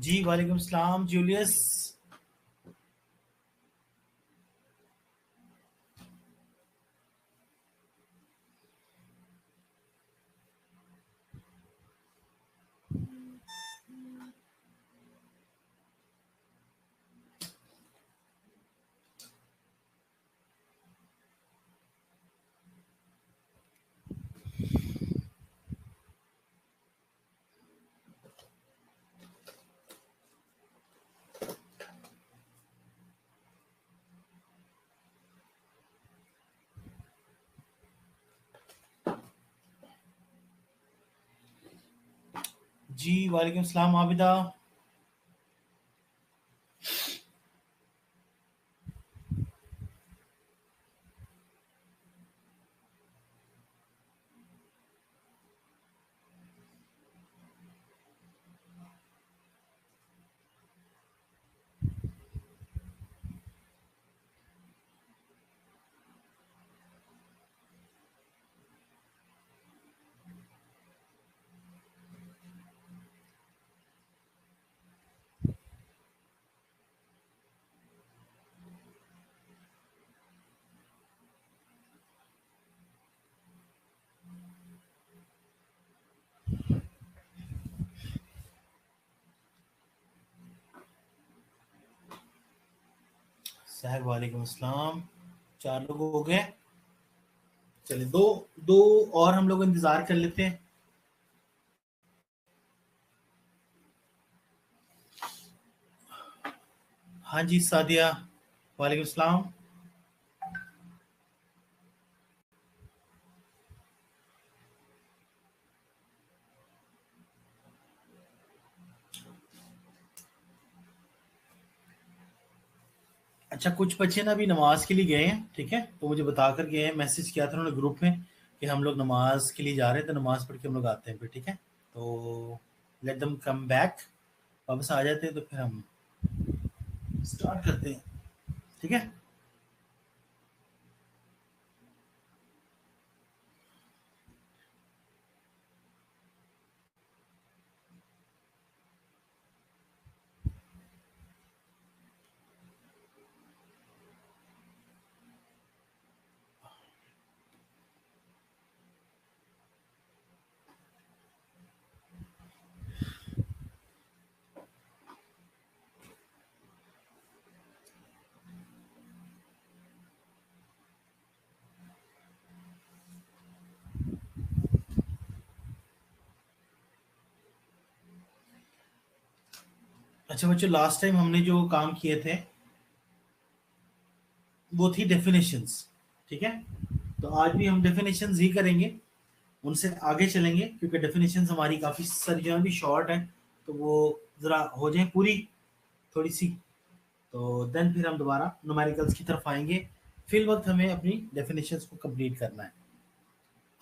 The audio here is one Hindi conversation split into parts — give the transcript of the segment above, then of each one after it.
जी वालेकुम सलाम जूलियस। जी वालेकुम सलाम आबिदा। सहर वालेकुम सलाम। 4 लोग हो गए। चलिए दो दो और हम लोग इंतजार कर लेते हैं। हाँ जी सादिया वालेकुम सलाम। अच्छा कुछ बच्चे ना अभी नमाज के लिए गए हैं, ठीक है, तो मुझे बता कर गए हैं, मैसेज किया था उन्होंने ग्रुप में कि हम लोग नमाज के लिए जा रहे हैं, तो नमाज पढ़ के हम लोग आते हैं फिर, ठीक है। तो लेट देम कम बैक। वापस आ जाते हैं तो फिर हम स्टार्ट करते हैं, ठीक है। अच्छा बच्चों, लास्ट टाइम हमने जो काम किए थे वो थी डेफिनेशंस, ठीक है। तो आज भी हम डेफिनेशंस ही करेंगे, उनसे आगे चलेंगे क्योंकि डेफिनेशंस हमारी काफ़ी सारी जो है भी शॉर्ट है, तो वो ज़रा हो जाए पूरी थोड़ी सी, तो देन फिर हम दोबारा न्यूमेरिकल्स की तरफ आएंगे। फिल वक्त हमें अपनी डेफिनेशंस को कंप्लीट करना है।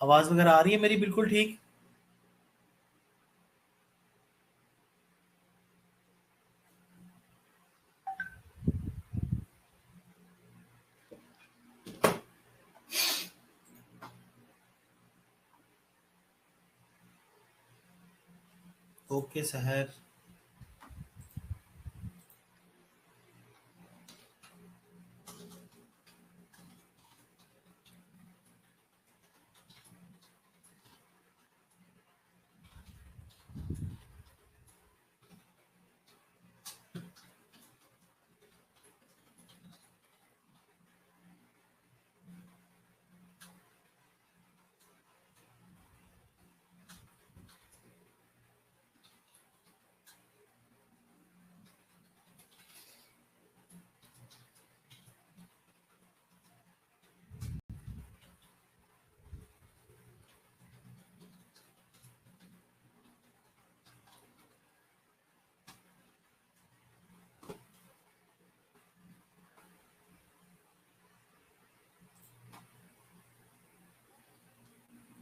आवाज़ वगैरह आ रही है मेरी बिल्कुल ठीक? ओके सहर।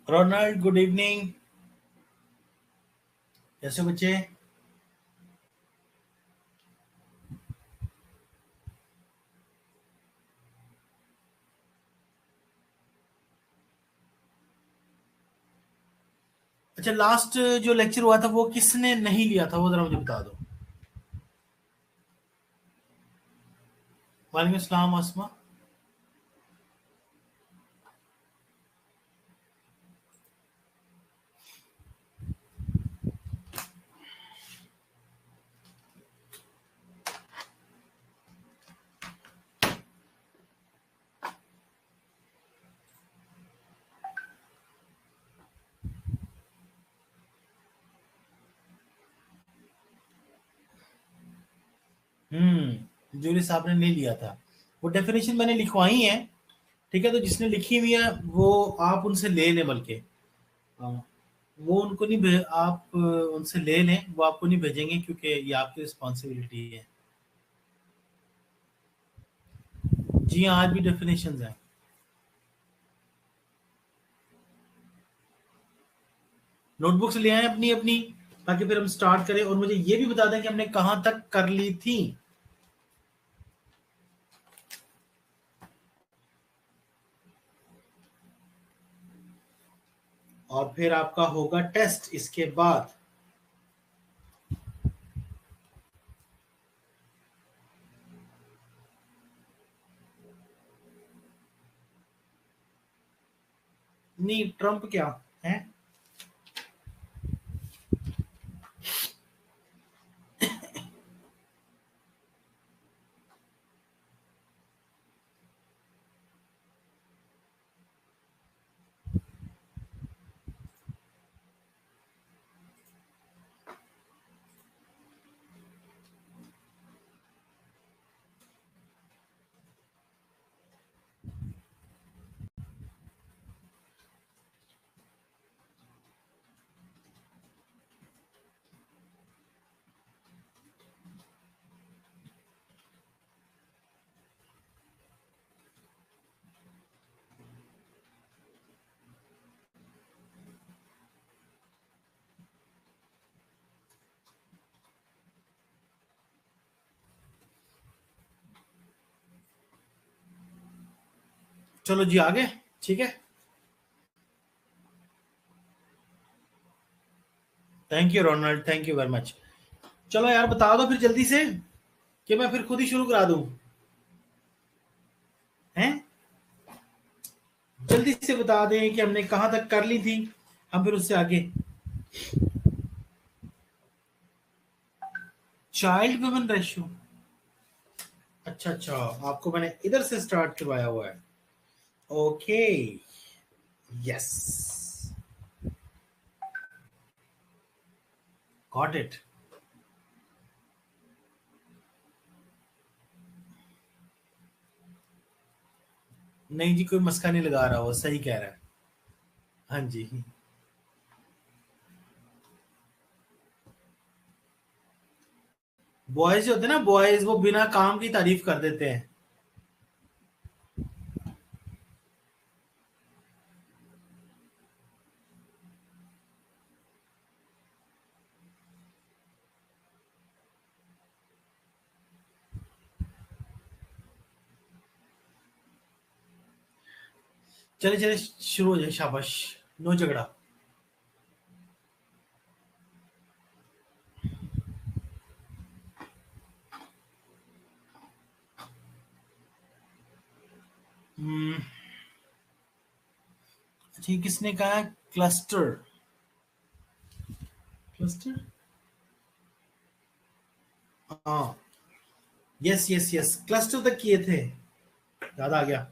रोनाल्ड गुड इवनिंग, कैसे बच्चे? अच्छा, लास्ट जो लेक्चर हुआ था वो किसने नहीं लिया था, वो जरा मुझे बता दो। वालेकुम अस्सलाम आसमा। जूरी साहब ने नहीं लिया था। वो डेफिनेशन मैंने लिखवाई है, ठीक है? तो जिसने लिखी हुई है वो आप उनसे ले लें, बल्कि हाँ, वो उनको नहीं आप उनसे ले लें, वो आपको नहीं भेजेंगे क्योंकि ये आपकी रिस्पॉन्सिबिलिटी है। जी हाँ, आज भी डेफिनेशन है। नोटबुक्स ले आए अपनी अपनी, ताकि फिर हम स्टार्ट करें और मुझे ये भी बता दें कि हमने कहां तक कर ली थी। और फिर आपका होगा टेस्ट इसके बाद। नहीं, ट्रम्प क्या है? चलो जी, आगे। ठीक है, thank you Ronald, thank you very much. चलो यार, बता दो फिर जल्दी से, कि मैं फिर खुद ही शुरू करा दूं। हैं? जल्दी से बता दें कि हमने कहां तक कर ली थी, हम फिर उससे आगे। Child women ratio. अच्छा अच्छा, आपको मैंने इधर से स्टार्ट करवाया हुआ है। Okay, yes, got it. नहीं जी, कोई मस्का नहीं लगा रहा, वो सही कह रहा है। हाँ जी। बॉयज जो होते हैं ना, बॉयज वो बिना काम की तारीफ कर देते हैं। चले चले, शुरू हो जाए, शाबाश। नो झगड़ा। हम्म, अच्छा, ये किसने कहा है क्लस्टर? क्लस्टर, हाँ, यस यस यस, क्लस्टर तक किए थे, याद आ गया।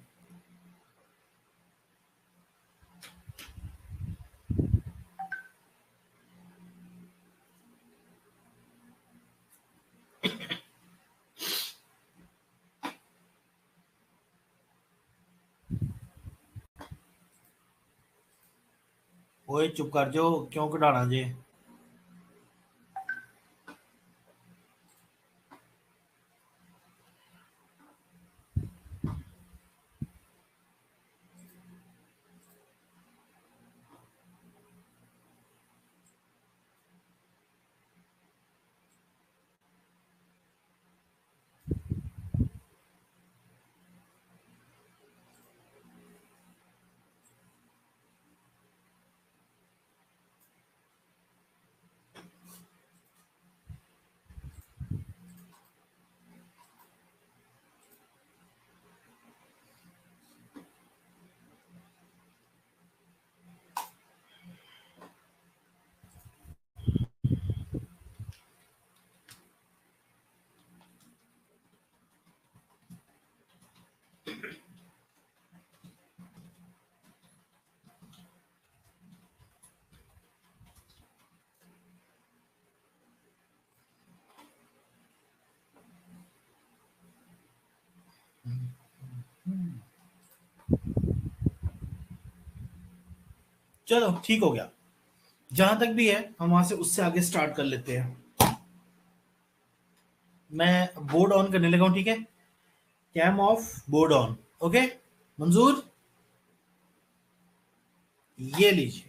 ओए चुप कर जो, क्यों कढ़ाना जे? चलो ठीक हो गया, जहां तक भी है हम वहां से उससे आगे स्टार्ट कर लेते हैं। मैं बोर्ड ऑन करने लगा हूं, ठीक है, cam off, board on, okay मंजूर, ये लीजिए।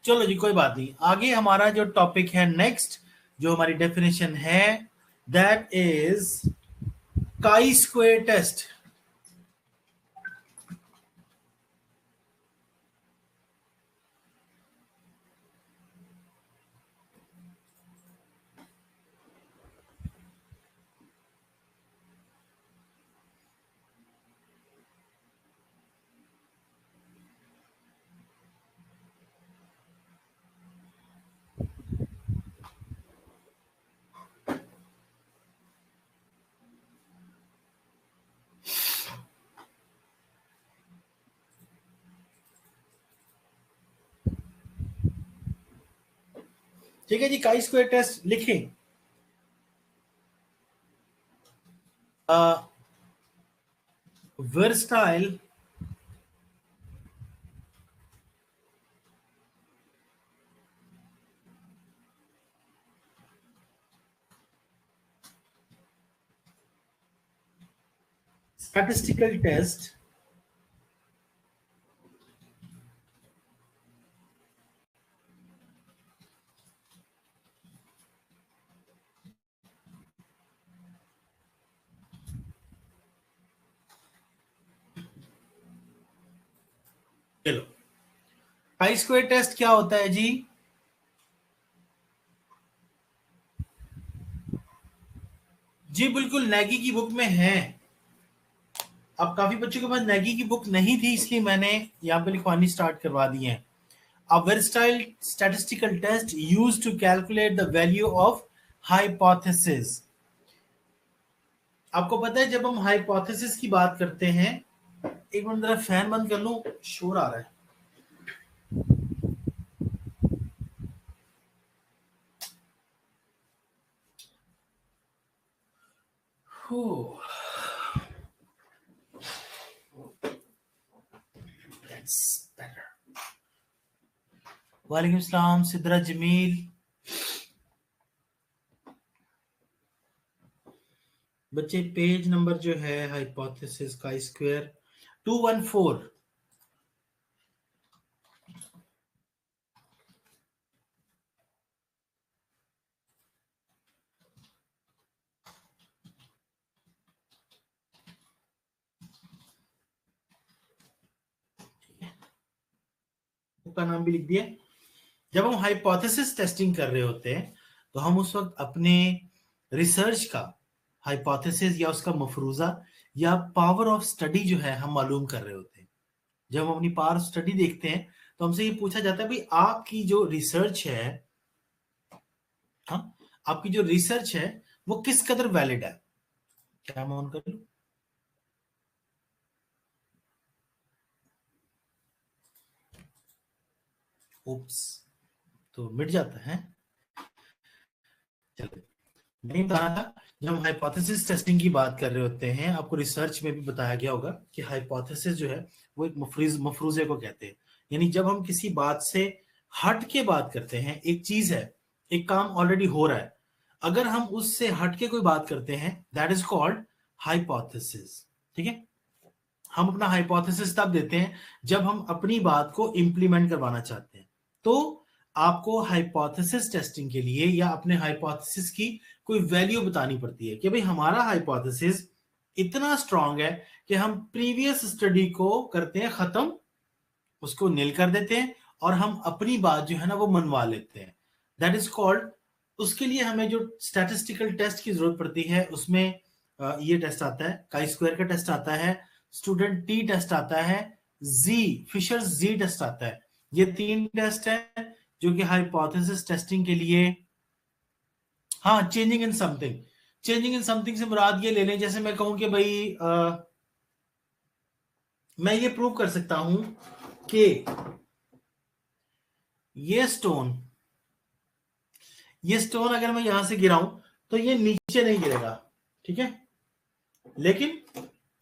चलो जी कोई बात नहीं, आगे हमारा जो टॉपिक है नेक्स्ट, जो हमारी डेफिनेशन है, that is chi square test. ठीक है जी, काई स्क्वायर टेस्ट लिखें। वर्सटाइल statistical test चलो, काई स्क्वायर टेस्ट क्या होता है जी? जी बिल्कुल, नैगी की बुक में है। अब काफी बच्चों के पास नैगी की बुक नहीं थी, इसलिए मैंने यहाँ पे लिखवानी स्टार्ट करवा दी है। A versatile statistical test used to calculate the value of hypothesis। आपको पता है जब हम हाइपोथेसिस की बात करते हैं, एक मिनट जरा फैन बंद कर लूं, शोर आ रहा है। That's better. वालेकुम सलाम सिद्रा जमील। बच्चे पेज नंबर जो है हाइपोथेसिस का स्क्वायर 214। का नाम भी लिख दिया। जब हम हाइपोथेसिस टेस्टिंग कर रहे होते हैं तो हम उस वक्त अपने रिसर्च का हाइपोथेसिस या उसका मफरूजा या पावर ऑफ स्टडी जो है हम मालूम कर रहे होते हैं। जब हम अपनी पावर ऑफ स्टडी देखते हैं तो हमसे ये पूछा जाता है भाई आपकी जो रिसर्च है, हाँ, आपकी जो रिसर्च है वो किस कदर वैलिड है। क्या मैं ऑन कर लूं? ओप्स, तो मिट जाता है। चलो, मैंने कहा था जब हम हाइपोथेसिस टेस्टिंग की बात कर रहे होते हैं, आपको रिसर्च में भी बताया गया होगा कि हाइपोथेसिस जो है वो एक मफरूजे को कहते हैं। यानी जब हम किसी बात से हट के बात करते हैं, एक चीज है, एक काम ऑलरेडी हो रहा है, अगर हम उससे हट के कोई बात करते हैं, दैट इज कॉल्ड हाइपोथेसिस। ठीक है, हम अपना हाइपोथेसिस तब देते हैं जब हम अपनी बात को इंप्लीमेंट करवाना चाहते हैं। तो आपको हाइपोथेसिस टेस्टिंग के लिए या अपने हाइपोथेसिस की कोई वैल्यू बतानी पड़ती है कि भाई हमारा हाइपोथेसिस इतना स्ट्रांग है कि हम प्रीवियस स्टडी को करते हैं खत्म, उसको नील कर देते हैं और हम अपनी बात जो है ना वो मनवा लेते हैं। दैट इज कॉल्ड, उसके लिए हमें जो स्टैटिस्टिकल टेस्ट की जरूरत पड़ती है उसमें ये टेस्ट आता है, काई स्क्वायर का टेस्ट आता है, स्टूडेंट टी टेस्ट आता है, जी फिशर जी टेस्ट आता है। ये 3 टेस्ट है जो कि हाइपोथेसिस टेस्टिंग के लिए। हाँ, changing in something, changing in something से मुराद ये ले लें, जैसे मैं कहूं कि भाई मैं ये प्रूव कर सकता हूं कि ये स्टोन ये स्टोन अगर मैं यहां से गिराऊं तो ये नीचे नहीं गिरेगा, ठीक है। लेकिन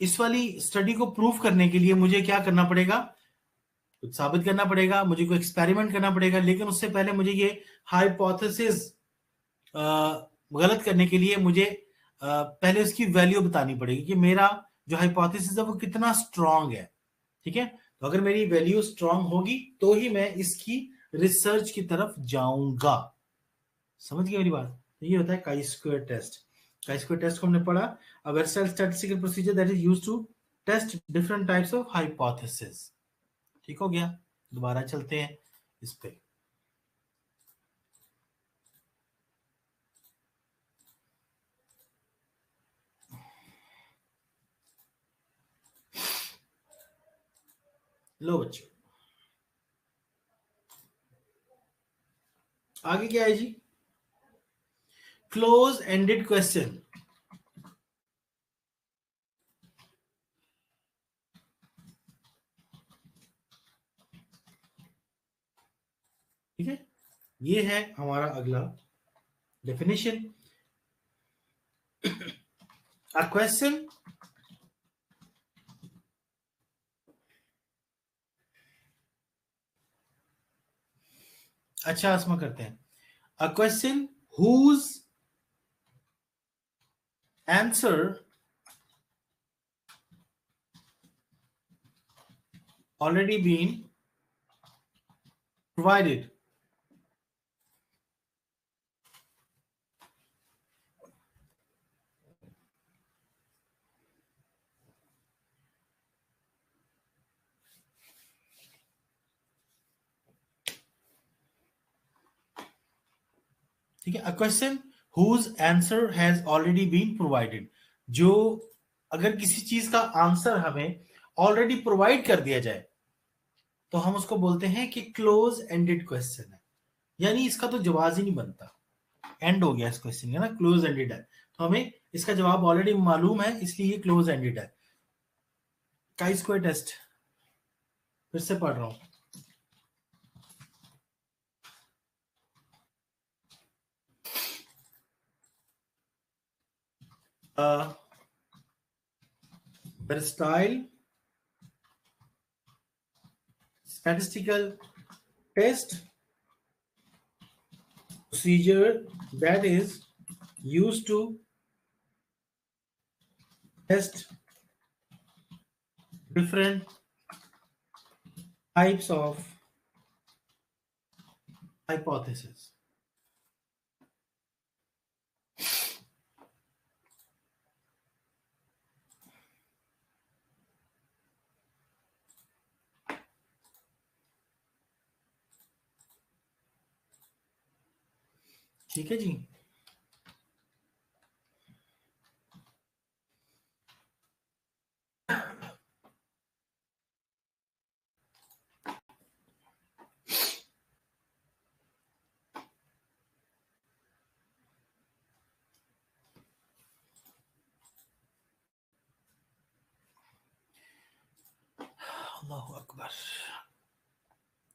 इस वाली स्टडी को प्रूव करने के लिए मुझे क्या करना पड़ेगा, कुछ साबित करना पड़ेगा, मुझे कोई एक्सपेरिमेंट करना पड़ेगा। लेकिन उससे पहले मुझे ये हाइपोथेसिस गलत करने के लिए मुझे पहले उसकी वैल्यू बतानी पड़ेगी कि मेरा जो हाइपोथेसिस है वो कितना स्ट्रांग है, ठीक है। तो अगर मेरी वैल्यू स्ट्रांग होगी तो ही मैं इसकी रिसर्च की तरफ जाऊंगा। समझ गए मेरी बात? तो ये होता है chi square test. Chi square test को हमने पढ़ा, a variable statistical procedure that is used to test different types of hypothesis. ठीक हो गया। दोबारा चलते हैं इस पे। लो बच्चों, आगे क्या है जी? Close ended question. ठीक है, ये है हमारा अगला डेफिनेशन। अ क्वेश्चन, अच्छा इसमें करते हैं। A question whose answer already been provided ठीक है। A question whose answer has already been provided, जो अगर किसी चीज का आंसर हमें ऑलरेडी प्रोवाइड कर दिया जाए तो हम उसको बोलते हैं कि क्लोज एंडेड क्वेश्चन है, यानी इसका तो जवाब ही नहीं बनता, एंड हो गया इस क्वेश्चन का ना, क्लोज एंडेड है। तो हमें इसका जवाब ऑलरेडी मालूम है, इसलिए ये क्लोज एंडेड है। काई स्क्वायर टेस्ट फिर से पढ़ रहा हूं। versatile statistical test procedure that is used to test different types of hypothesis। ठीक है जी। अल्लाहु अकबर।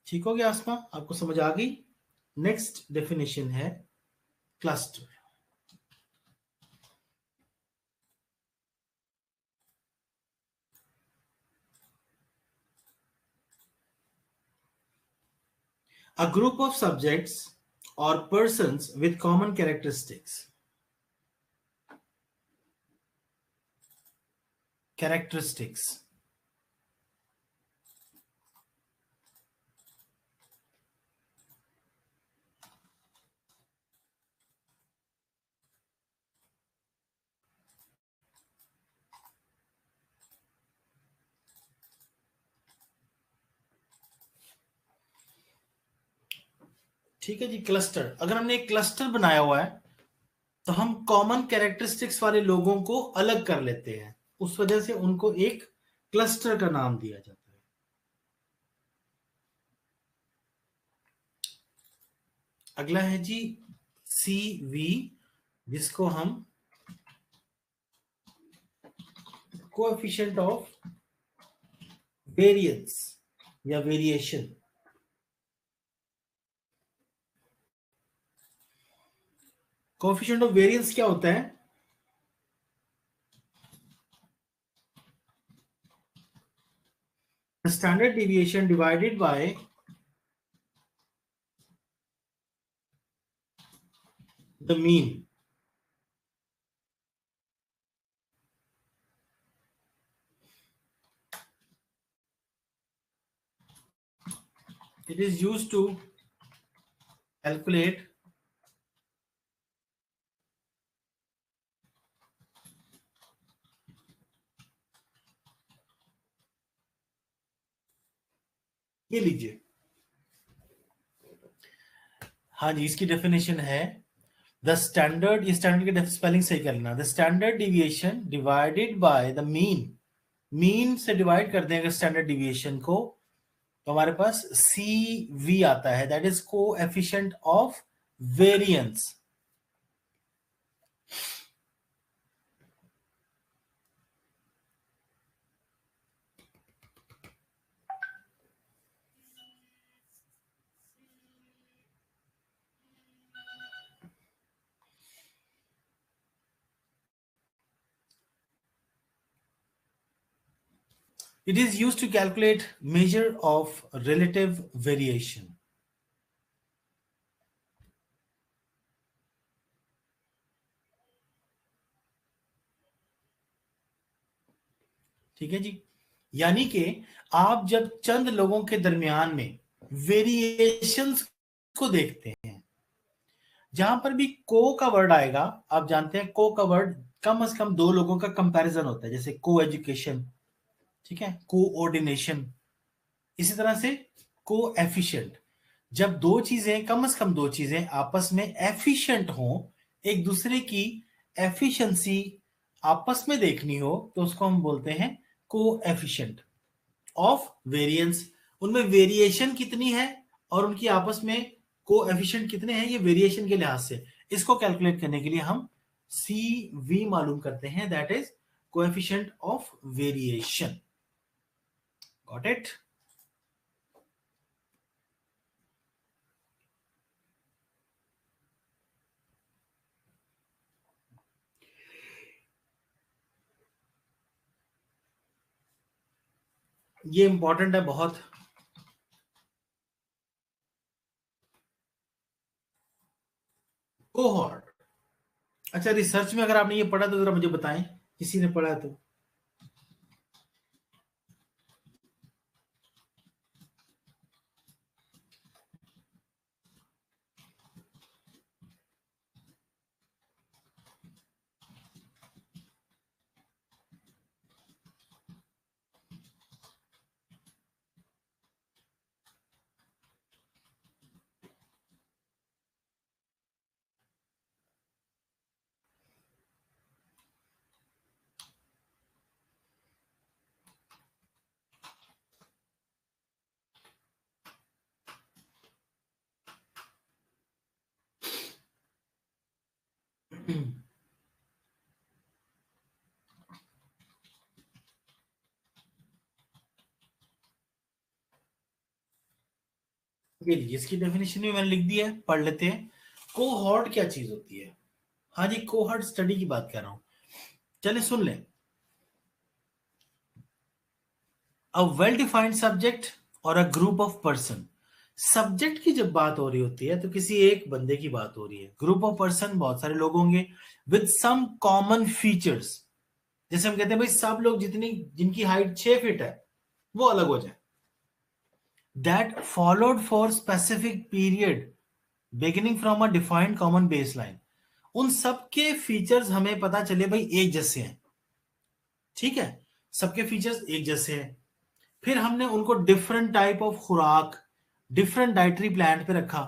ठीक हो गया आसमा, आपको समझ आ गई। नेक्स्ट डेफिनेशन है cluster. A group of subjects or persons with common characteristics। characteristics ठीक है जी। क्लस्टर, अगर हमने एक क्लस्टर बनाया हुआ है तो हम कॉमन कैरेक्टरिस्टिक्स वाले लोगों को अलग कर लेते हैं, उस वजह से उनको एक क्लस्टर का नाम दिया जाता है। अगला है जी CV, जिसको हम कोएफिशिएंट ऑफ वेरिएंस या वेरिएशन। कोएफिशिएंट ऑफ वेरिएंस क्या होता है? Standard deviation divided by the mean. It is used to calculate ये लीजिए, हाँ जी, इसकी डेफिनेशन है द स्टैंडर्ड, ये स्टैंडर्ड की स्पेलिंग सही करना, the standard deviation divided by the mean. Mean से डिवाइड कर देंगे स्टैंडर्ड डिविएशन को, तो हमारे पास सी वी आता है, that is coefficient of variance. It is used to calculate measure of relative variation. ठीक है जी, यानी कि आप जब चंद लोगों के दरमियान में वेरिएशंस को देखते हैं, जहां पर भी को का वर्ड आएगा, आप जानते हैं को का वर्ड कम से कम दो लोगों का कंपैरिजन होता है, जैसे को एजुकेशन, ठीक है, कोऑर्डिनेशन, इसी तरह से कोएफिशिएंट। जब दो चीजें, कम से कम दो चीजें आपस में एफिशिएंट हो, एक दूसरे की एफिशिएंसी आपस में देखनी हो, तो उसको हम बोलते हैं कोएफिशिएंट ऑफ वेरिएंस। उनमें वेरिएशन कितनी है और उनकी आपस में कोएफिशिएंट कितने हैं, ये वेरिएशन के लिहाज से, इसको कैलकुलेट करने के लिए हम सी वी मालूम करते हैं, that is coefficient of variation. Got it? ये इंपॉर्टेंट है बहुत। कोहॉर्ट, अच्छा, रिसर्च में अगर आपने ये पढ़ा तो जरा मुझे बताएं, किसी ने पढ़ा है तो। इसकी डेफिनेशन भी मैंने लिख दी है, पढ़ लेते हैं। कोहॉर्ट क्या चीज होती है? हाँ जी, कोहॉर्ट स्टडी की बात कर रहा हूं, चलिए सुन लें। अ वेल डिफाइंड सब्जेक्ट और a group of person. Subject की जब बात हो रही होती है तो किसी एक बंदे की बात हो रही है, ग्रुप ऑफ पर्सन बहुत सारे लोग होंगे, विद सम कॉमन फीचर्स। जैसे हम कहते हैं भाई सब लोग जितनी, जिनकी हाइट 6 फीट है वो अलग हो जाए, that followed for specific period beginning from a defined common baseline. उन सबके फीचर्स हमें पता चले भाई एक जैसे हैं, ठीक है, सबके फीचर्स एक जैसे हैं। फिर हमने उनको डिफरेंट टाइप ऑफ खुराक, डिफरेंट डाइटरी प्लान पे रखा,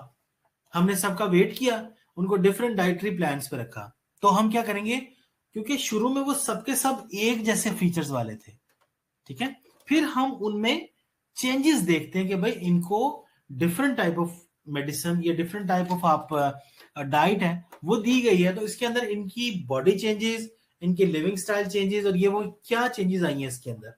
हमने सबका वेट किया, उनको डिफरेंट डाइटरी प्लान्स पे रखा। तो हम क्या करेंगे, क्योंकि शुरू में वो सबके सब एक जैसे फीचर्स वाले थे, ठीक है, फिर हम उनमें चेंजेस देखते हैं कि भाई इनको डिफरेंट टाइप ऑफ मेडिसिन या डिफरेंट टाइप ऑफ आप डाइट है वो दी गई है, तो इसके अंदर इनकी बॉडी चेंजेस, इनके लिविंग स्टाइल चेंजेस, और ये वो क्या चेंजेस आई हैं इसके अंदर,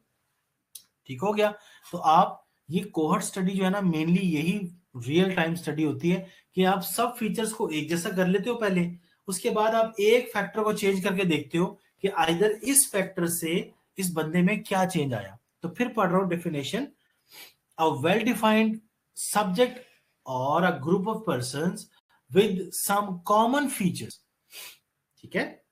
ठीक हो गया। तो आप ये कोहॉर्ट स्टडी जो है ना, मेनली यही रियल टाइम स्टडी होती है कि आप सब फीचर्स को एक जैसा कर लेते हो पहले, उसके बाद आप एक फैक्टर को चेंज करके देखते हो कि आइदर इस फैक्टर से इस बंदे में क्या चेंज आया। तो फिर पढ़ रहा हूं definition, a well defined subject और a group of persons with some common features, ठीक है,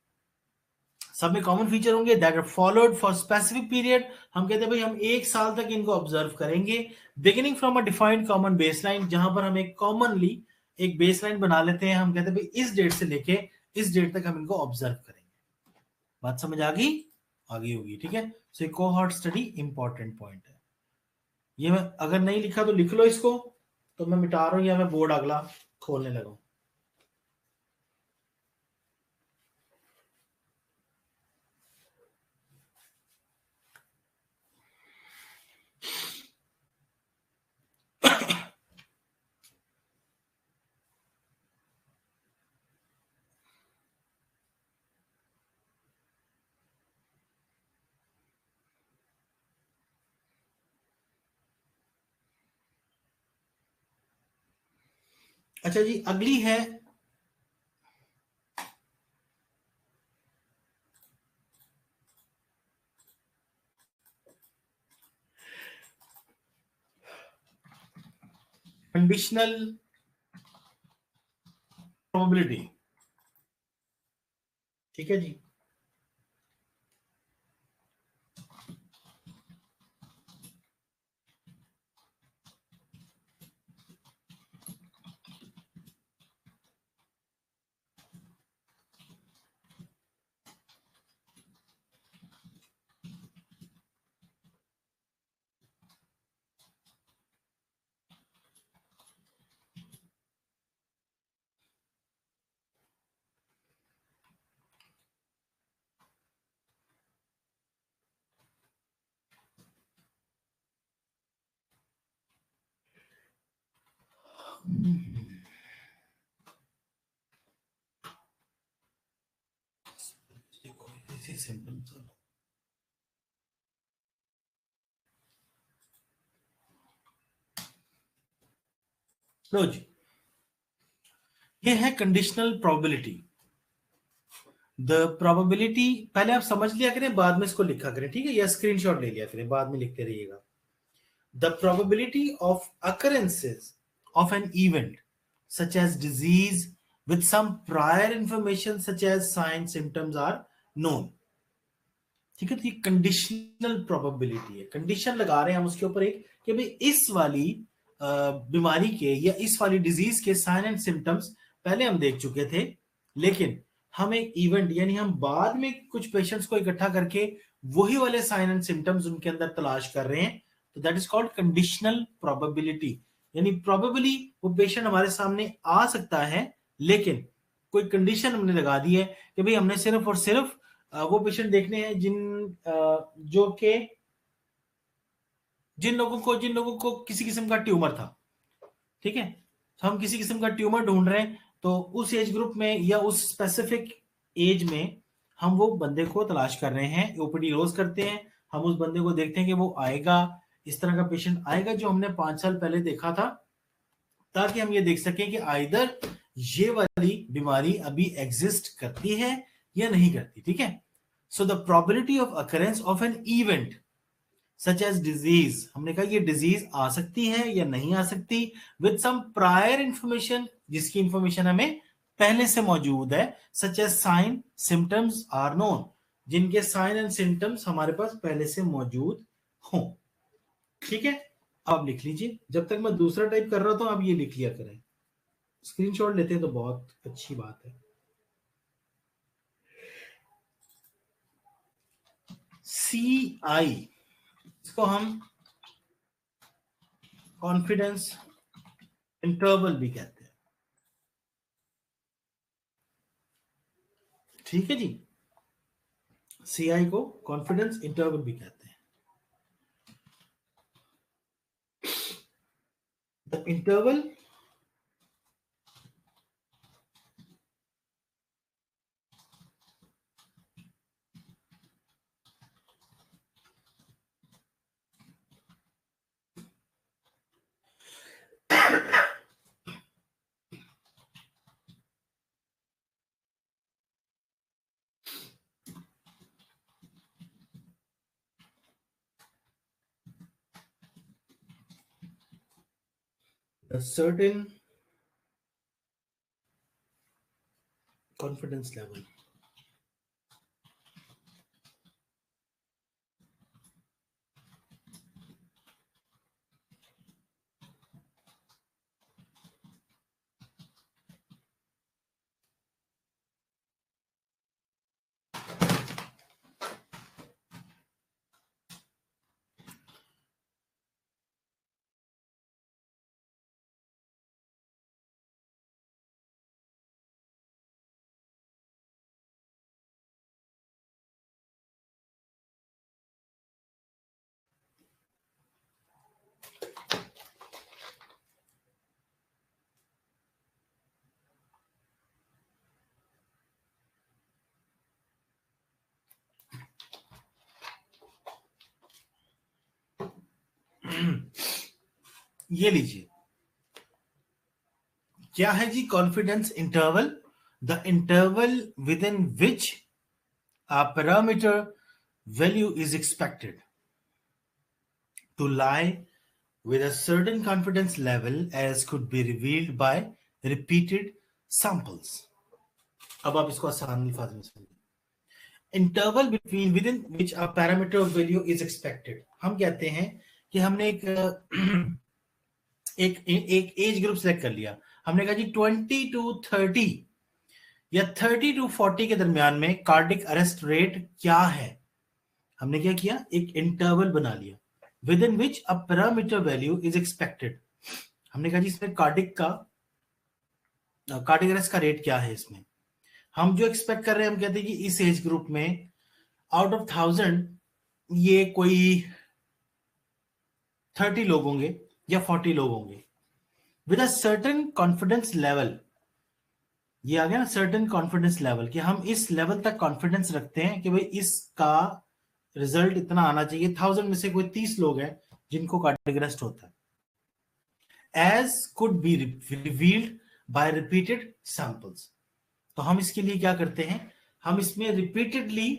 सब में कॉमन फीचर होंगे, that are followed for specific period. हम कहते हैं भाई हम एक साल तक इनको ऑब्जर्व करेंगे, beginning from a defined common baseline, जहां पर हम एक कॉमनली एक बेसलाइन बना लेते हैं। हम कहते हैं भाई इस डेट से लेके इस डेट तक हम इनको ऑब्जर्व करेंगे। बात समझ आ गई? आ गई होगी, ठीक है। सो कोहॉर्ट स्टडी इंपॉर्टेंट पॉइंट है। ये मैं अगर नहीं लिखा तो लिख लो इसको, तो मैं मिटा रहा हूं या मैं बोर्ड अगला खोलने लगा हूं। अच्छा जी, अगली है कंडीशनल प्रोबेबिलिटी, ठीक है जी। सिंपल, लो जी, ये है कंडीशनल प्रोबेबिलिटी। द प्रोबेबिलिटी पहले आप समझ लिया करें, बाद में इसको लिखा करें, ठीक है, या स्क्रीनशॉट ले लिया करें, बाद में लिखते रहिएगा। The probability of occurrences of an event such as disease with some prior information such as sign symptoms are known, ठीक है। तो ये कंडीशनल प्रोबेबिलिटी है, कंडीशन लगा रहे हैं हम उसके ऊपर एक कि भाई इस वाली बीमारी के या इस वाली डिजीज के साइन एंड सिम्टम्स पहले हम देख चुके थे, लेकिन हम एक इवेंट यानी हम बाद में कुछ पेशेंट्स को इकट्ठा करके वही वाले साइन एंड सिम्टम्स उनके अंदर तलाश कर रहे हैं। तो that is called conditional probability, यानी प्रोबेबली वो पेशेंट हमारे सामने आ सकता है, लेकिन कोई कंडीशन हमने लगा दी है कि भाई हमने सिर्फ और सिर्फ वो पेशेंट देखने हैं जो के जिन लोगों को किसी किस्म का ट्यूमर था, ठीक है। तो हम किसी किस्म का ट्यूमर ढूंढ रहे हैं, तो उस एज ग्रुप में या उस स्पेसिफिक एज में हम वो बंदे को तलाश कर रहे हैं, ओपीडी रोज करते हैं, हम उस बंदे को देखते हैं कि वो आएगा, इस तरह का पेशेंट आएगा जो हमने 5 साल पहले देखा था, ताकि हम ये देख सकें कि आइदर ये वाली बीमारी अभी एग्जिस्ट करती है या नहीं करती, ठीक है। So the probability of occurrence of an event such as disease, हमने कहा ये डिजीज आ सकती है या नहीं आ सकती, विद सम प्रायर इंफॉर्मेशन, जिसकी इंफॉर्मेशन हमें पहले से मौजूद है, such as sign symptoms are known, जिनके साइन एंड सिम्टम्स हमारे पास पहले से मौजूद हों, ठीक है। आप लिख लीजिए, जब तक मैं दूसरा टाइप कर रहा था आप ये लिख लिया करें, स्क्रीनशॉट लेते हैं तो बहुत अच्छी बात है। सी आई, इसको हम कॉन्फिडेंस इंटरवल भी कहते हैं, ठीक है जी। सी आई को कॉन्फिडेंस इंटरवल भी कहते हैं। The interval a certain confidence level. ये लीजिए, क्या है जी confidence interval? The interval within which a parameter value is expected to lie with a certain confidence level as could be revealed by repeated samples. अब आप इसको आसान अल्फाज में समझिए। Interval between with in which a parameter value is expected, हम कहते हैं कि हमने एक एज ग्रुप सेलेक्ट कर लिया। हमने कहा जी 20 टू 30 या 30 टू 40 के दरमियान में कार्डिक अरेस्ट रेट क्या है। हमने क्या किया, एक इंटरवल बना लिया with in which a parameter value is expected. हमने कहा जी इसमें कार्डिक अरेस्ट का रेट क्या है। इसमें हम जो एक्सपेक्ट कर रहे हैं, हम कहते हैं कि इस एज ग्रुप में आउट ऑफ 1000 ये कोई 30 लोग होंगे या 40 लोग होंगे with a certain confidence level. ये आ गया ना सर्टेन कॉन्फिडेंस लेवल, कि हम इस लेवल तक कॉन्फिडेंस रखते हैं कि भाई इसका रिजल्ट इतना आना चाहिए। 1000 में से कोई 30 लोग हैं जिनको कार्डिक अरेस्ट होता है, as could be revealed by repeated samples. तो हम इसके लिए क्या करते हैं, हम इसमें रिपीटेडली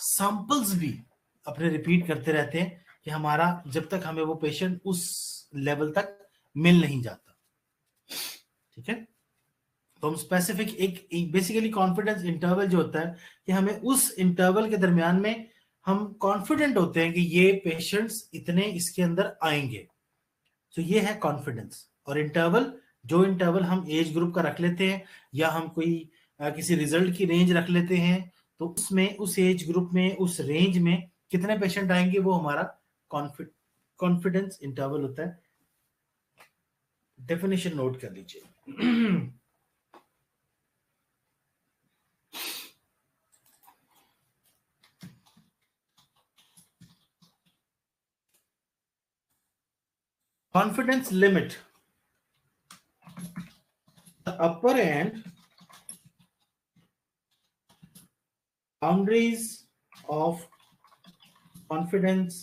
सैंपल्स भी अपने रिपीट करते रहते हैं कि हमारा जब तक हमें वो पेशेंट उस लेवल तक मिल नहीं जाता। ठीक है, तो हम स्पेसिफिक एक बेसिकली कॉन्फिडेंस इंटरवल जो होता है कि हमें उस इंटरवल के दरमियान में हम कॉन्फिडेंट होते हैं कि ये पेशेंट्स इतने इसके अंदर आएंगे। तो ये है कॉन्फिडेंस। और इंटरवल, जो इंटरवल हम एज ग्रुप का रख लेते हैं या हम कोई किसी रिजल्ट की रेंज रख लेते हैं, तो उसमें उस एज ग्रुप में उस रेंज में कितने पेशेंट आएंगे वो हमारा कॉन्फिडेंस इंटरवल होता है। डेफिनेशन नोट कर लीजिए। confidence limit, the upper end boundaries of confidence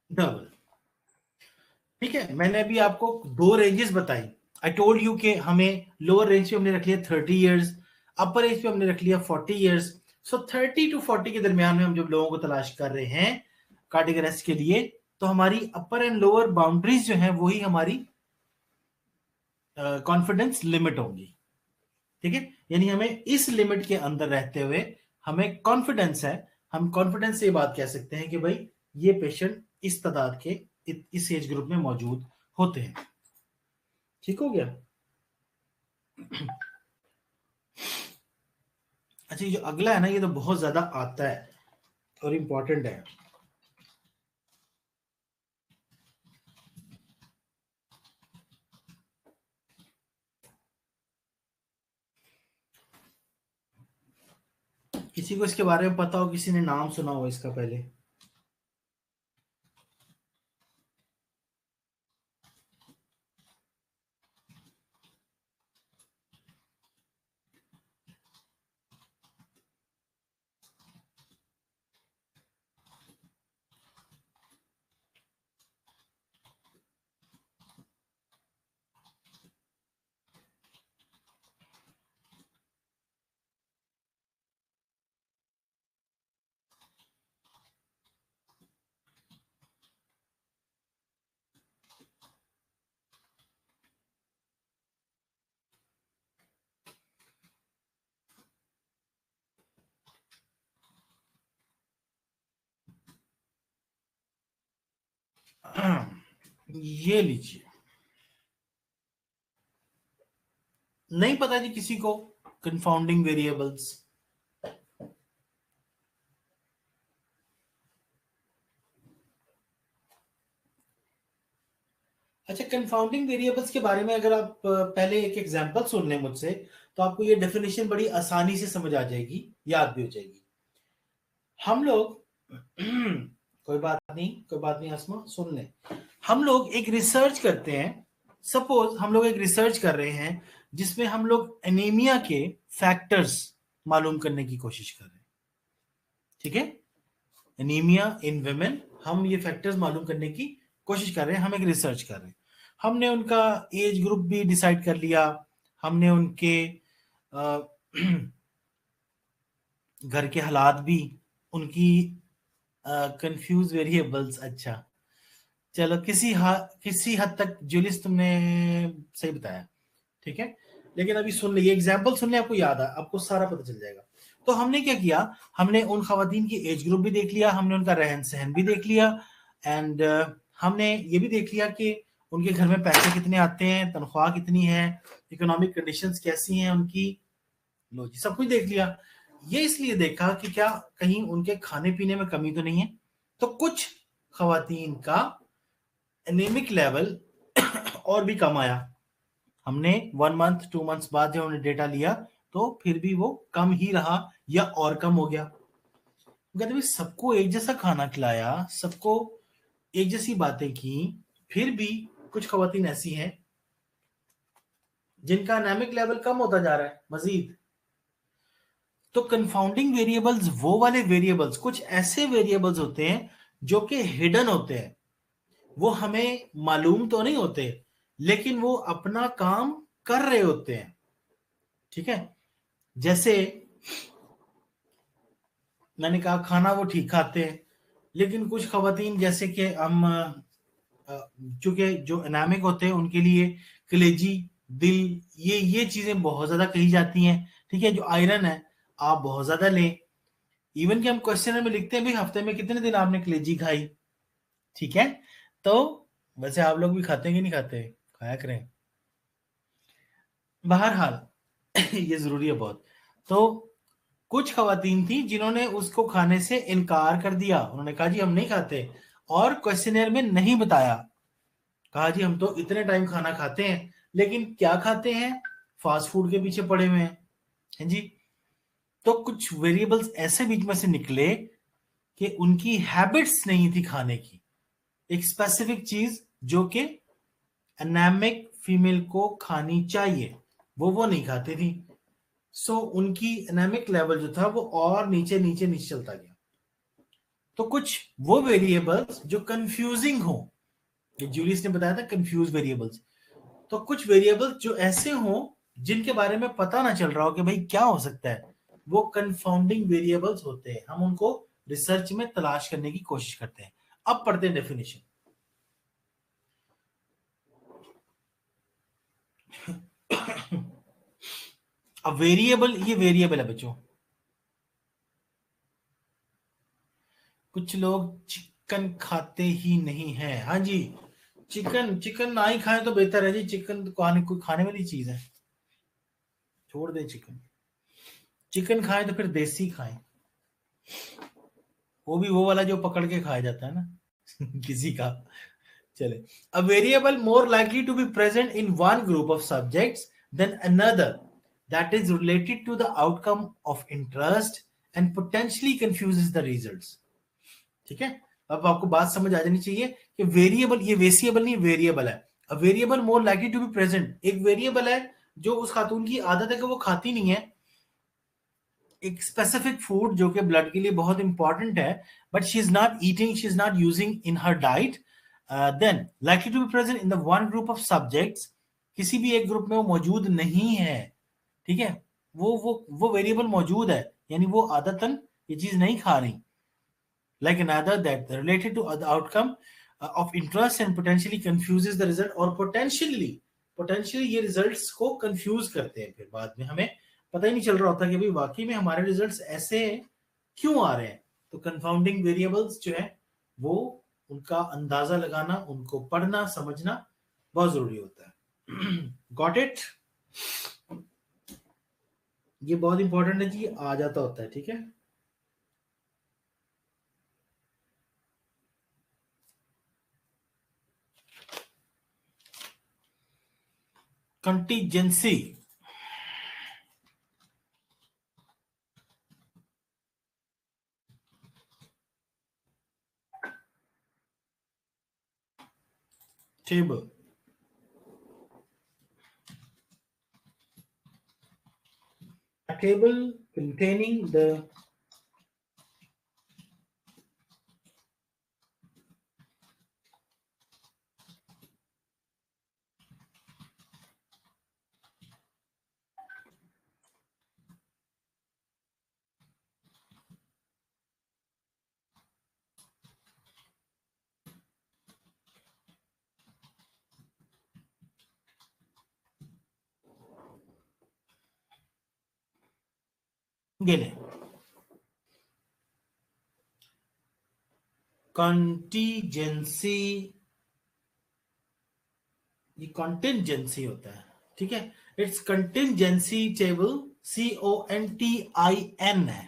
interval। ठीक है, मैंने अभी आपको दो रेंजेस बताई। आई टोल्ड यू कि हमें लोअर रेंज पे हमने रख लिया 30 इयर्स, अपर रेंज पे हमने रख लिया 40 इयर्स। सो 30 टू 40 के दरमियान में हम जब लोगों को तलाश कर रहे हैं कार्डियक अरेस्ट के लिए, तो हमारी अपर एंड लोअर बाउंड्रीज जो है वही हमारी कॉन्फिडेंस लिमिट होंगी। ठीक है, यानी हमें इस लिमिट के अंदर रहते हुए हमें कॉन्फिडेंस है, हम कॉन्फिडेंस से ये बात कह सकते हैं कि भाई ये पेशेंट इस तादाद के इस एज ग्रुप में मौजूद होते हैं। ठीक हो गया। अच्छा, ये जो अगला है ना, ये तो बहुत ज्यादा आता है और इंपॉर्टेंट है। किसी को इसके बारे में पता हो, किसी ने नाम सुना हो इसका पहले? ये लीजिए, नहीं पता जी किसी को कंफाउंडिंग वेरिएबल्स? अच्छा, कंफाउंडिंग वेरिएबल्स के बारे में अगर आप पहले एक एग्जांपल सुन लें मुझसे, तो आपको ये डेफिनेशन बड़ी आसानी से समझ आ जाएगी, याद भी हो जाएगी। हम लोग कोई बात नहीं, कोई बात नहीं आसमा, सुन लें। हम लोग एक रिसर्च करते हैं, सपोज हम लोग एक रिसर्च कर रहे हैं जिसमें हम लोग एनीमिया के फैक्टर्स मालूम करने की कोशिश कर रहे हैं, ठीक है? एनीमिया इन विमेन, हम ये फैक्टर्स मालूम करने की कोशिश कर रहे हैं, हम एक रिसर्च कर रहे हैं। हमने उनका एज ग्रुप भी डिसाइड कर लिया, हमने उनके घर के हालात भी, उनकी कंफ्यूज वेरिएबल्स। अच्छा चलो, किसी हद तक जूलिस तुमने सही बताया, ठीक है। लेकिन अभी सुन लीजिए, एग्जाम्पल सुन ले, आपको याद है, आपको सारा पता चल जाएगा। तो हमने क्या किया, हमने उन खवातीन की एज ग्रुप भी देख लिया, हमने उनका रहन सहन भी देख लिया, एंड हमने ये भी देख लिया कि उनके घर में पैसे कितने आते हैं, तनख्वाह कितनी है, इकोनॉमिक कंडीशंस कैसी हैं उनकी, लो जी सब कुछ देख लिया। ये इसलिए देखा कि क्या कहीं उनके खाने पीने में कमी तो नहीं है। तो कुछ खवातीन का एनीमिक लेवल और भी कम आया। हमने 1 मंथ 2 मंथ्स बाद जब हमने डेटा लिया तो फिर भी वो कम ही रहा या और कम हो गया। कहते सबको एक जैसा खाना खिलाया, सबको एक जैसी बातें की, फिर भी कुछ खवातीन ऐसी हैं जिनका एनीमिक लेवल कम होता जा रहा है मजीद। तो कंफाउंडिंग वेरिएबल्स वो वाले वेरिएबल्स, कुछ ऐसे वेरिएबल्स होते हैं जो कि हिडन होते हैं, वो हमें मालूम तो नहीं होते लेकिन वो अपना काम कर रहे होते हैं, ठीक है। जैसे मैंने कहा खाना वो ठीक खाते हैं, लेकिन कुछ खवातीन जैसे कि हम चूंकि जो एनामिक होते हैं उनके लिए कलेजी, दिल, ये चीजें बहुत ज्यादा कही जाती हैं, ठीक है। जो आयरन है आप बहुत ज्यादा लें, इवन कि हम क्वेश्चन में लिखते हैं भी हफ्ते में कितने दिन आपने कलेजी खाई, ठीक है। तो वैसे आप लोग भी खाते हैं कि नहीं खाते, खाया करें बहरहाल। ये जरूरी है बहुत। तो कुछ खवातीन थी जिन्होंने उसको खाने से इनकार कर दिया, उन्होंने कहा जी हम नहीं खाते, और क्वेश्चनर में नहीं बताया, कहा जी हम तो इतने टाइम खाना खाते हैं, लेकिन क्या खाते हैं, फास्ट फूड के पीछे पड़े हुए हैं जी। तो कुछ वेरिएबल्स ऐसे बीच में से निकले कि उनकी हैबिट्स नहीं थी खाने की, एक स्पेसिफिक चीज जो कि एनामिक फीमेल को खानी चाहिए, वो नहीं खाती थी। सो उनकी एनामिक लेवल जो था वो और नीचे नीचे नीचे चलता गया। तो कुछ वो वेरिएबल्स जो कंफ्यूजिंग हो, जूलियस ने बताया था कंफ्यूज वेरिएबल्स, तो कुछ वेरिएबल्स जो ऐसे हो जिनके बारे में पता ना चल रहा हो कि भाई क्या हो सकता है, वो कंफाउंडिंग वेरिएबल्स होते हैं। हम उनको रिसर्च में तलाश करने की कोशिश करते हैं। अब पढ़ते हैं डेफिनेशन। अब वेरिएबल, ये वेरिएबल है बच्चों। कुछ लोग चिकन खाते ही नहीं है, हाँ जी, चिकन चिकन ना ही खाएं तो बेहतर है जी, चिकन तो कोई खाने वाली चीज है, छोड़ दें चिकन। चिकन खाएं तो फिर देसी खाएं, वो भी वो वाला जो पकड़ के खाया जाता है ना किसी का। चले, a variable more likely to be present in one group of subjects than another that is related to the outcome of interest and potentially confuses the results, ठीक है। अब आपको बात समझ आ जानी चाहिए कि वेरिएबल, ये वेसिएबल नहीं, वेरिएबल है। A variable more likely to be present, एक वेरिएबल है जो उस खातून की आदत है कि वो खाती नहीं है एक स्पेसिफिक फूड जो कि ब्लड के लिए बहुत इंपॉर्टेंट है, but she is not eating, she is not using in her diet, then likely to be present in the one group of subjects, किसी भी एक ग्रुप में वो मौजूद नहीं है, ठीक है। वो वेरिएबल मौजूद है, यानी वो आदतन ये चीज नहीं खा रही, like another that related to the outcome of interest and potentially confuses the result, और potentially ये results को confuse करते हैं, फिर बाद में हमें पता ही नहीं चल रहा होता कि भाई वाकई में हमारे results ऐसे क्यों आ रहे हैं। तो confounding variables जो है वो उनका अंदाजा लगाना, उनको पढ़ना समझना बहुत जरूरी होता है। Got it? ये बहुत इंपॉर्टेंट है जी, आ जाता होता है, ठीक है। Contingency, table, a table containing the गिने कंटीजेंसी, ये कंटिंजेंसी होता है, ठीक है। इट्स कंटिंजेंसी टेबल, CONTIN है।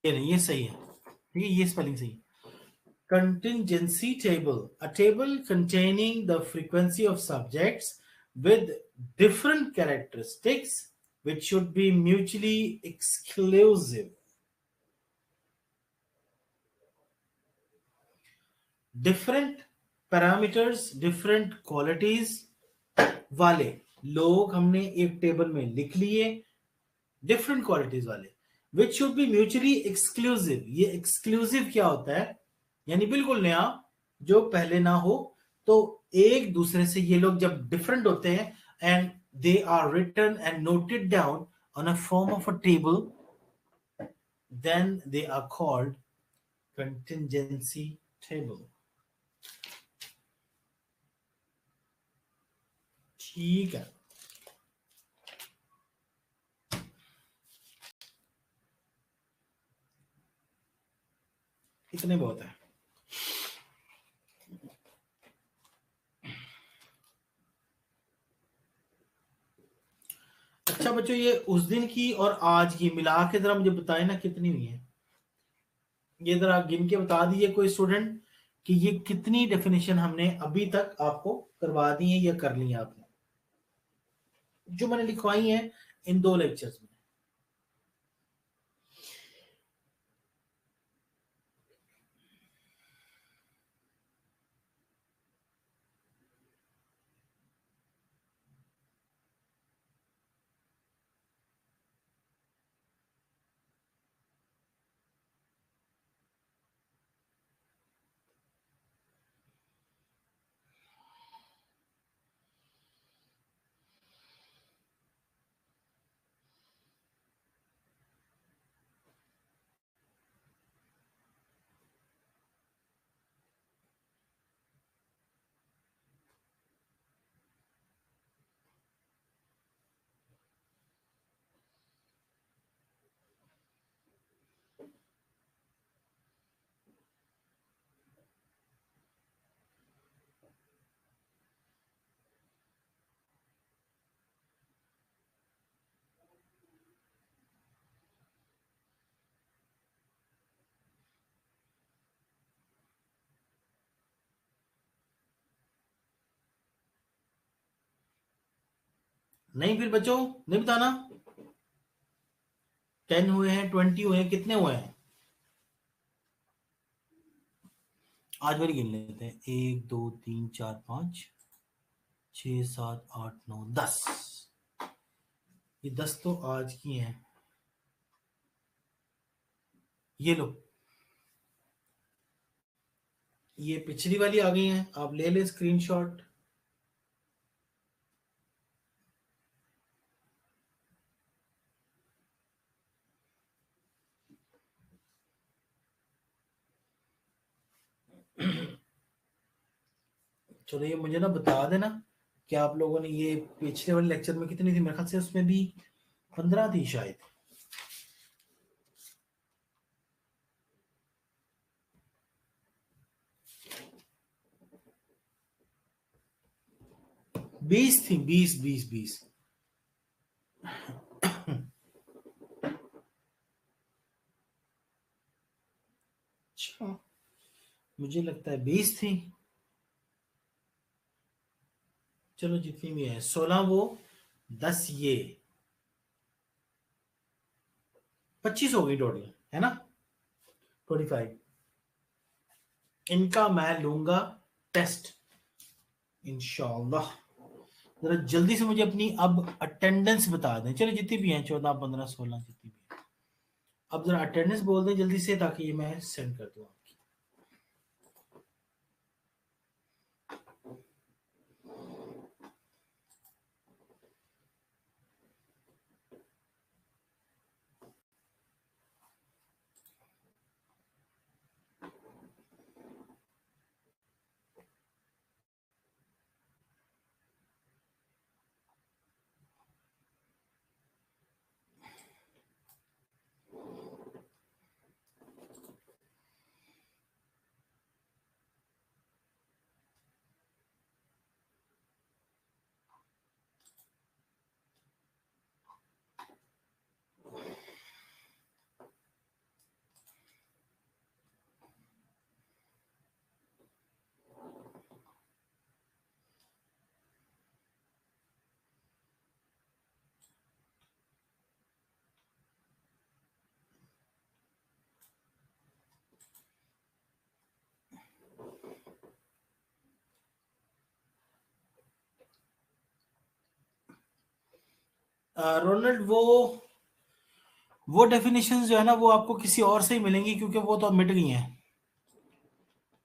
ये नहीं, ये सही है, ठीक है, ये स्पेलिंग सही है। Contingency table, a table containing the frequency of subjects with different characteristics which should be mutually exclusive. Different parameters, different qualities वाले लोग हमने एक टेबल में लिख लिए, डिफरेंट क्वालिटीज वाले, which should be mutually exclusive. ये एक्सक्लूसिव क्या होता है? यानी बिल्कुल नया, जो पहले ना हो। तो एक दूसरे से ये लोग जब डिफरेंट होते हैं and they are written and noted down on a form of a table, then they are called contingency table. ठीक है, इतने बहुत है। अच्छा बच्चों, ये उस दिन की और आज की मिला के जरा मुझे बताए ना कितनी हुई है। ये जरा गिन के बता दीजिए कोई स्टूडेंट कि ये कितनी डेफिनेशन हमने अभी तक आपको करवा दी है या कर ली है आपने, जो मैंने लिखवाई है इन 2 लेक्चर्स में। नहीं फिर बच्चों, नहीं बताना। 10 हुए हैं, 20 हुए हैं, कितने हुए हैं? आज वाली गिन लेते हैं। 1 2 3 4 5 6 7 8 9 10। ये 10 तो आज की हैं। ये लो, ये पिछली वाली आ गई हैं, आप ले ले स्क्रीनशॉट। चलो ये मुझे ना बता देना कि आप लोगों ने ये पिछले वाले लेक्चर में कितनी थी। मेरे ख्याल से उसमें भी 15 थी शायद। 20 थी, 20 अच्छा, मुझे लगता है 20 थी। चलो जितनी भी है, 16 वो, 10 ये, 25 हो गई टोटल, है ना? 25। इनका मैं लूंगा टेस्ट, इंशाल्लाह। जरा जल्दी से मुझे अपनी अब अटेंडेंस बता दें, चलो जितनी भी हैं, 14 15 16 जितनी भी हैं। अब जरा अटेंडेंस बोल दें जल्दी से, ताकि ये मैं सेंड कर दूं आपकी। रोनाल्ड, वो डेफिनेशन जो है ना, वो आपको किसी और से ही मिलेंगी, क्योंकि वो तो अब मिट गई हैं।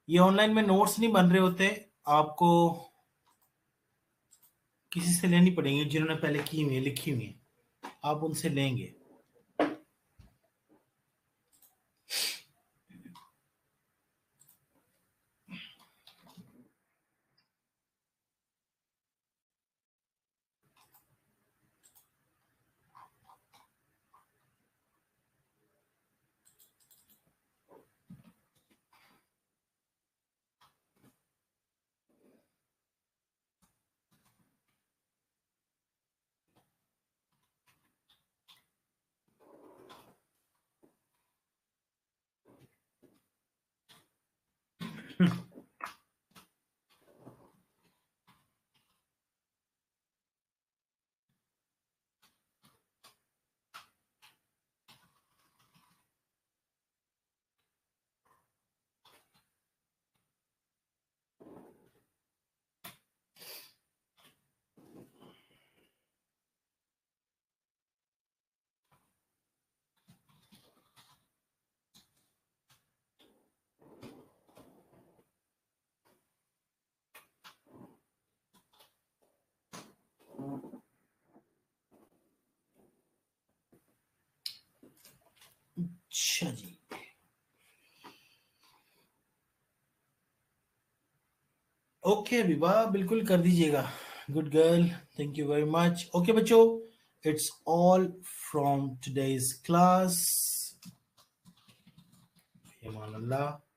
ये ऑनलाइन में नोट्स नहीं बन रहे होते, आपको किसी से लेनी पड़ेंगी, जिन्होंने पहले की हुई है, लिखी हुई है, आप उनसे लेंगे। अच्छा जी, ओके विवाह, बिल्कुल कर दीजिएगा। Good girl, thank you very much. Okay बच्चों, it's all from today's class. Allah.